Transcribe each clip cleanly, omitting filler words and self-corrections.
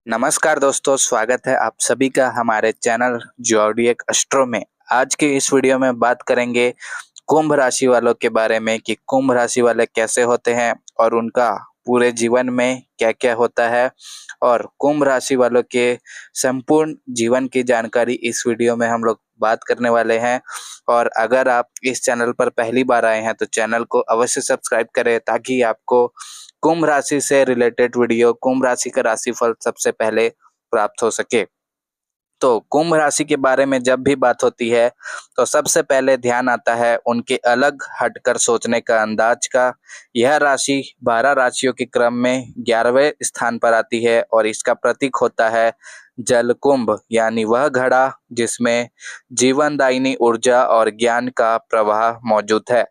नमस्कार दोस्तों, स्वागत है आप सभी का हमारे चैनल ज़ोडिएक एस्ट्रो में। आज के इस वीडियो में बात करेंगे कुंभ राशि वालों के बारे में कि कुंभ राशि वाले कैसे होते हैं और उनका पूरे जीवन में क्या-क्या होता है और कुंभ राशि वालों के संपूर्ण जीवन की जानकारी इस वीडियो में हम लोग बात करने वाले हैं। और अगर आप इस चैनल पर पहली बार आए हैं तो चैनल को अवश्य सब्सक्राइब करें ताकि आपको कुंभ राशि से रिलेटेड वीडियो, कुंभ राशि का राशिफल सबसे पहले प्राप्त हो सके। तो कुंभ राशि के बारे में जब भी बात होती है तो सबसे पहले ध्यान आता है उनके अलग हटकर सोचने का अंदाज का। यह राशि 12 राशियों के क्रम में 11वें स्थान पर आती है और इसका प्रतीक होता है जल कुंभ, यानी वह घड़ा जिसमें जीवनदायिनी ऊर्जा और ज्ञान का प्रवाह मौजूद है।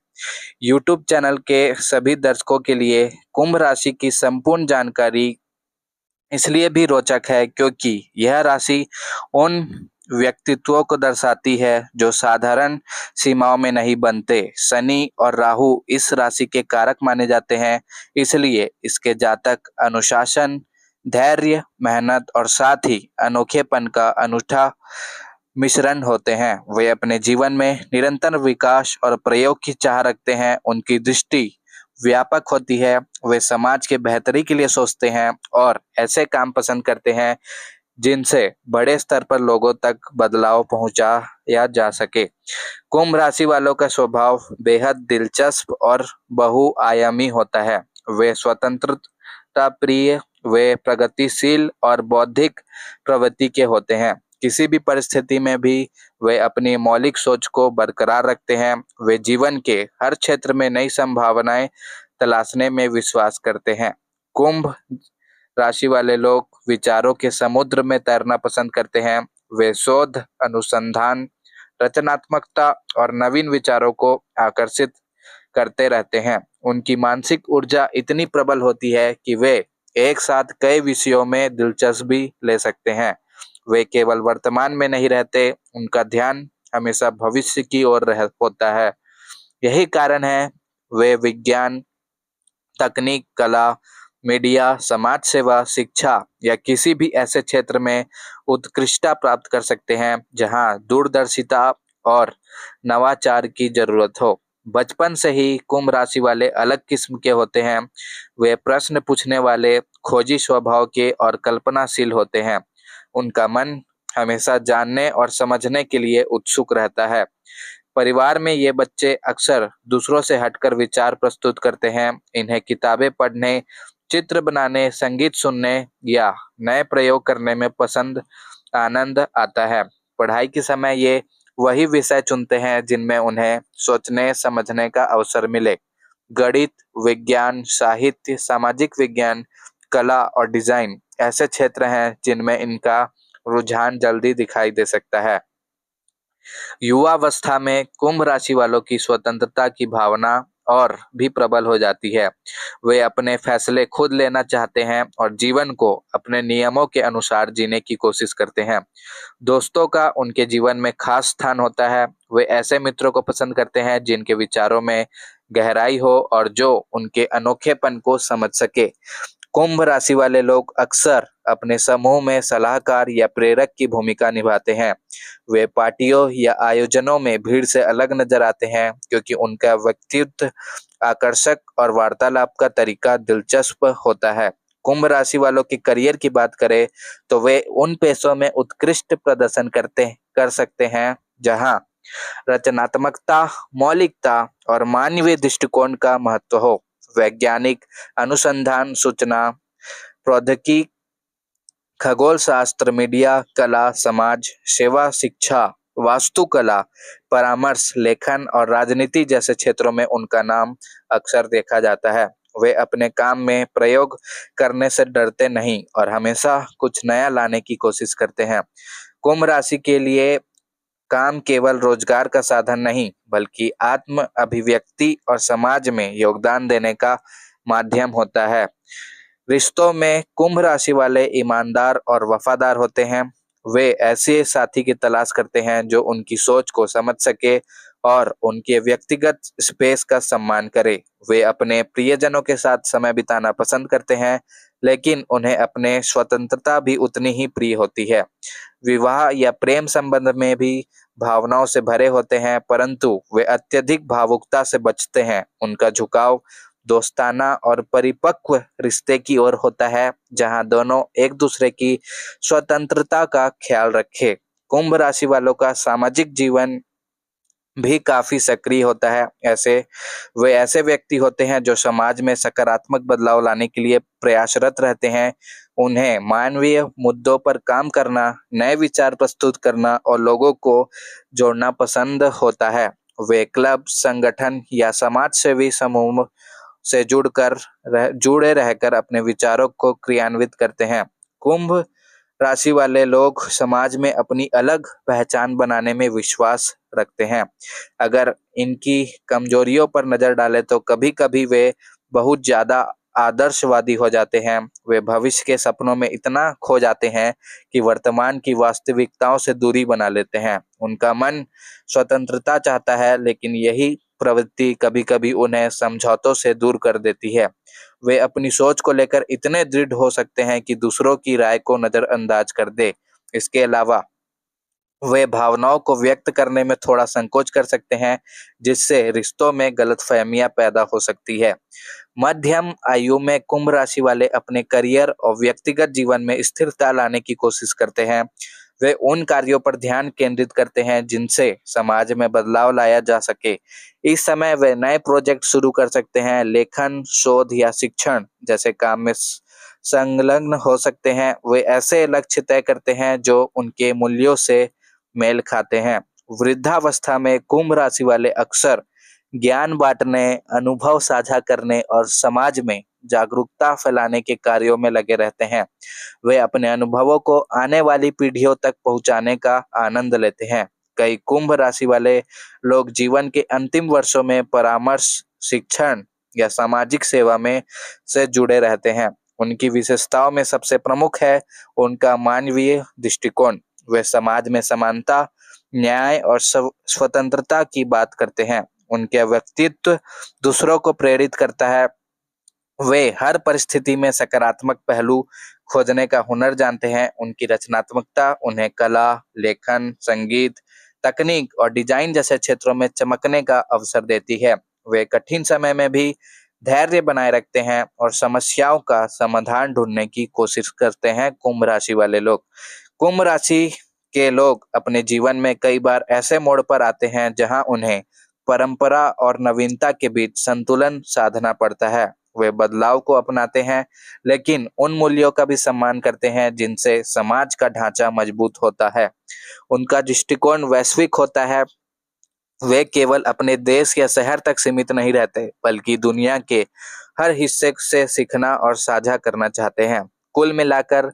यूट्यूब चैनल के सभी दर्शकों के लिए कुंभ राशि की संपूर्ण जानकारी इसलिए भी रोचक है क्योंकि यह राशि उन व्यक्तित्वों को दर्शाती है जो साधारण सीमाओं में नहीं बनते। शनि और राहु इस राशि के कारक माने जाते हैं, इसलिए इसके जातक अनुशासन, धैर्य, मेहनत और साथ ही अनोखेपन का अनूठा मिश्रण होते हैं। वे अपने जीवन में निरंतर विकास और प्रयोग की चाह रखते हैं। उनकी दृष्टि व्यापक होती है। वे समाज के बेहतरी के लिए सोचते हैं और ऐसे काम पसंद करते हैं जिनसे बड़े स्तर पर लोगों तक बदलाव पहुंचाया जा सके। कुंभ राशि वालों का स्वभाव बेहद दिलचस्प और बहुआयामी होता है। वे स्वतंत्रता प्रिय, वे प्रगतिशील और बौद्धिक प्रवृत्ति के होते हैं। किसी भी परिस्थिति में भी वे अपनी मौलिक सोच को बरकरार रखते हैं। वे जीवन के हर क्षेत्र में नई संभावनाएं तलाशने में विश्वास करते हैं। कुंभ राशि वाले लोग विचारों के समुद्र में तैरना पसंद करते हैं। वे शोध, अनुसंधान, रचनात्मकता और नवीन विचारों को आकर्षित करते रहते हैं। उनकी मानसिक ऊर्जा इतनी प्रबल होती है कि वे एक साथ कई विषयों में दिलचस्पी ले सकते हैं। वे केवल वर्तमान में नहीं रहते, उनका ध्यान हमेशा भविष्य की ओर होता है। यही कारण है वे विज्ञान, तकनीक, कला, मीडिया, समाज सेवा, शिक्षा या किसी भी ऐसे क्षेत्र में उत्कृष्टता प्राप्त कर सकते हैं जहां दूरदर्शिता और नवाचार की जरूरत हो। बचपन से ही कुंभ राशि वाले अलग किस्म के होते हैं। वे प्रश्न पूछने वाले, खोजी स्वभाव के और कल्पनाशील होते हैं। उनका मन हमेशा जानने और समझने के लिए उत्सुक रहता है। परिवार में ये बच्चे अक्सर दूसरों से हटकर विचार प्रस्तुत करते हैं। इन्हें किताबें पढ़ने, चित्र बनाने, संगीत सुनने या नए प्रयोग करने में पसंद आनंद आता है। पढ़ाई के समय ये वही विषय चुनते हैं जिनमें उन्हें सोचने समझने का अवसर मिले। गणित, विज्ञान, साहित्य, सामाजिक विज्ञान, कला और डिजाइन ऐसे क्षेत्र हैं जिनमें इनका रुझान जल्दी दिखाई दे सकता है। युवावस्था में कुंभ राशि वालों की स्वतंत्रता की भावना और भी प्रबल हो जाती है। वे अपने फैसले खुद लेना चाहते हैं और जीवन को अपने नियमों के अनुसार जीने की कोशिश करते हैं। दोस्तों का उनके जीवन में खास स्थान होता है। वे ऐसे मित्रों को पसंद करते हैं जिनके विचारों में गहराई हो और जो उनके अनोखेपन को समझ सके। कुंभ राशि वाले लोग अक्सर अपने समूह में सलाहकार या प्रेरक की भूमिका निभाते हैं। वे पार्टियों या आयोजनों में भीड़ से अलग नजर आते हैं क्योंकि उनका व्यक्तित्व आकर्षक और वार्तालाप का तरीका दिलचस्प होता है। कुंभ राशि वालों के करियर की बात करें तो वे उन पेशों में उत्कृष्ट प्रदर्शन कर सकते हैं जहां रचनात्मकता, मौलिकता और मानवीय दृष्टिकोण का महत्व हो। वैज्ञानिक अनुसंधान, सूचना प्रौद्योगिकी, खगोल शास्त्र, मीडिया, कला, समाज सेवा, शिक्षा, वास्तुकला, परामर्श, लेखन और राजनीति जैसे क्षेत्रों में उनका नाम अक्सर देखा जाता है। वे अपने काम में प्रयोग करने से डरते नहीं और हमेशा कुछ नया लाने की कोशिश करते हैं। कुंभ राशि के लिए काम केवल रोजगार का साधन नहीं बल्कि आत्म अभिव्यक्ति और समाज में योगदान देने का माध्यम होता है। रिश्तों में कुंभ राशि वाले ईमानदार और वफादार होते हैं। वे ऐसे साथी की तलाश करते हैं जो उनकी सोच को समझ सके और उनके व्यक्तिगत स्पेस का सम्मान करें। वे अपने प्रियजनों के साथ समय बिताना पसंद करते हैं, लेकिन उन्हें अपने स्वतंत्रता भी उतनी ही प्रिय होती है। विवाह या प्रेम संबंध में भी भावनाओं से भरे होते हैं, परंतु वे अत्यधिक भावुकता से बचते हैं। उनका झुकाव दोस्ताना और परिपक्व रिश्ते की ओर होता है, जहां दोनों एक दूसरे की स्वतंत्रता का ख्याल रखें। कुंभ राशि वालों का सामाजिक जीवन भी काफी सक्रिय होता है। वे ऐसे व्यक्ति होते हैं जो समाज में सकारात्मक बदलाव लाने के लिए प्रयासरत रहते हैं। उन्हें मानवीय मुद्दों पर काम करना, नए विचार प्रस्तुत करना और लोगों को जोड़ना पसंद होता है। वे क्लब, संगठन या समाज सेवी समूह से जुड़े रहकर अपने विचारों को क्रियान्वित करते हैं। कुंभ राशि वाले लोग समाज में अपनी अलग पहचान बनाने में विश्वास रखते हैं। अगर इनकी कमजोरियों पर नजर डालें तो कभी-कभी वे बहुत ज्यादा आदर्शवादी हो जाते हैं। वे भविष्य के सपनों में इतना खो जाते हैं कि वर्तमान की वास्तविकताओं से दूरी बना लेते हैं। उनका मन स्वतंत्रता चाहता है, लेकिन यही प्रवृत्ति कभी-कभी उन्हें समझौतों से दूर कर देती है। वे अपनी सोच को लेकर इतने दृढ़ हो सकते हैं कि दूसरों की राय को नजरअंदाज कर दे। इसके अलावा वे भावनाओं को व्यक्त करने में थोड़ा संकोच कर सकते हैं, जिससे रिश्तों में गलतफहमियां पैदा हो सकती है। मध्यम आयु में कुंभ राशि वाले अपने करियर और व्यक्तिगत जीवन में स्थिरता लाने की कोशिश करते हैं। वे उन कार्यों पर ध्यान केंद्रित करते हैं जिनसे समाज में बदलाव लाया जा सके। इस समय वे नए प्रोजेक्ट शुरू कर सकते हैं, लेखन, शोध या शिक्षण जैसे काम में संलग्न हो सकते हैं। वे ऐसे लक्ष्य तय करते हैं जो उनके मूल्यों से मेल खाते हैं। वृद्धावस्था में कुंभ राशि वाले अक्सर ज्ञान बांटने, अनुभव साझा करने और समाज में जागरूकता फैलाने के कार्यों में लगे रहते हैं। वे अपने अनुभवों को आने वाली पीढ़ियों तक पहुंचाने का आनंद लेते हैं। कई कुंभ राशि वाले लोग जीवन के अंतिम वर्षों में परामर्श, शिक्षण या सामाजिक सेवा में से जुड़े रहते हैं। उनकी विशेषताओं में सबसे प्रमुख है उनका मानवीय दृष्टिकोण। वे समाज में समानता, न्याय और स्वतंत्रता की बात करते हैं। उनके व्यक्तित्व दूसरों को प्रेरित करता है। वे हर परिस्थिति में सकारात्मक पहलू खोजने का हुनर जानते हैं। उनकी रचनात्मकता उन्हें कला, लेखन, संगीत, तकनीक और डिजाइन जैसे क्षेत्रों में चमकने का अवसर देती है। वे कठिन समय में भी धैर्य बनाए रखते हैं और समस्याओं का समाधान ढूंढने की कोशिश करते हैं। कुंभ राशि वाले लोग, कुंभ राशि के लोग अपने जीवन में कई बार ऐसे मोड़ पर आते हैं जहां उन्हें परंपरा और नवीनता के बीच संतुलन साधना पड़ता है। वे बदलाव को अपनाते हैं, लेकिन उन मूल्यों का भी सम्मान करते हैं जिनसे समाज का ढांचा मजबूत होता है। उनका दृष्टिकोण वैश्विक होता है। वे केवल अपने देश या शहर तक सीमित नहीं रहते, बल्कि दुनिया के हर हिस्से से सीखना और साझा करना चाहते हैं। कुल मिलाकर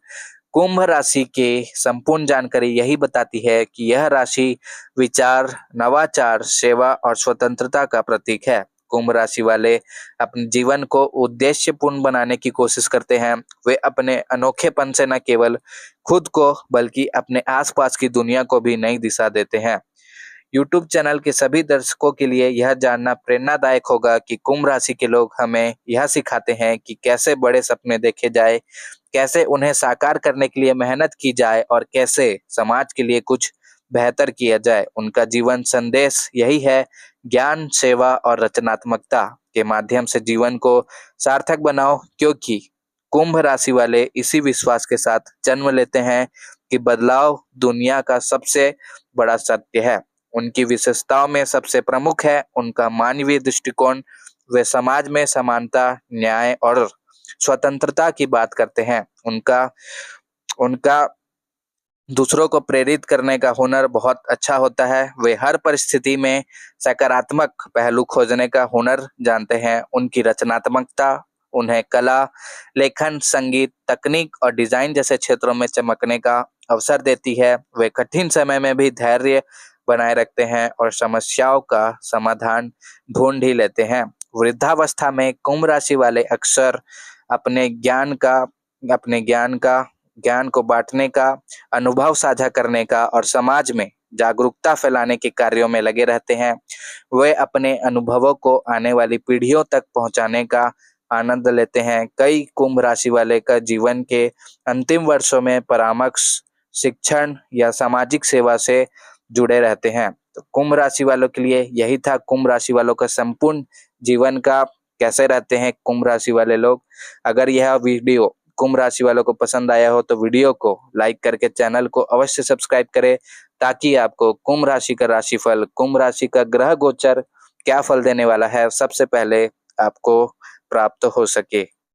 कुंभ राशि के संपूर्ण जानकारी यही बताती है कि यह राशि विचार, नवाचार, सेवा और स्वतंत्रता का प्रतीक है। कुंभ राशि वाले अपने जीवन को उद्देश्यपूर्ण बनाने की कोशिश करते हैं। वे अपने अनोखेपन से न केवल खुद को बल्कि अपने आसपास की दुनिया को भी नई दिशा देते हैं। यूट्यूब चैनल के सभी दर्शकों के लिए यह जानना प्रेरणादायक होगा कि कुंभ राशि के लोग हमें यह सिखाते हैं कि कैसे बड़े सपने देखे जाए, कैसे उन्हें साकार करने के लिए मेहनत की जाए और कैसे समाज के लिए कुछ बेहतर किया जाए। उनका जीवन संदेश यही है, ज्ञान, सेवा और रचनात्मकता के माध्यम से जीवन को सार्थक बनाओ, क्योंकि कुंभ राशि वाले इसी विश्वास के साथ जन्म लेते हैं कि बदलाव दुनिया का सबसे बड़ा सत्य है। उनकी विशेषताओं में सबसे प्रमुख है उनका मानवीय दृष्टिकोण। वे समाज में समानता, न्याय और स्वतंत्रता की बात करते हैं। उनका उनका दूसरों को प्रेरित करने का हुनर बहुत अच्छा होता है। वे हर परिस्थिति में सकारात्मक पहलू खोजने का हुनर जानते हैं। उनकी रचनात्मकता उन्हें कला, लेखन, संगीत, तकनीक और डिजाइन जैसे क्षेत्रों में चमकने का अवसर देती है। वे कठिन समय में भी धैर्य बनाए रखते हैं और समस्याओं का समाधान ढूंढ ही लेते हैं। वृद्धावस्था में कुंभ राशि वाले अक्सर अपने ज्ञान को बांटने का, अनुभव साझा करने का और समाज में जागरूकता फैलाने के कार्यों में लगे रहते हैं। वे अपने अनुभवों को आने वाली पीढ़ियों तक पहुंचाने का आनंद लेते हैं। कई कुंभ राशि वाले का जीवन के अंतिम वर्षों में परामर्श, शिक्षण या सामाजिक सेवा से जुड़े रहते हैं। तो कुंभ राशि वालों के लिए यही था कुंभ राशि वालों का संपूर्ण जीवन का कैसे रहते हैं कुंभ राशि वाले लोग। अगर यह वीडियो कुंभ राशि वालों को पसंद आया हो तो वीडियो को लाइक करके चैनल को अवश्य सब्सक्राइब करें, ताकि आपको कुंभ राशि का राशिफल, कुंभ राशि का ग्रह गोचर क्या फल देने वाला है सबसे पहले आपको प्राप्त हो सके।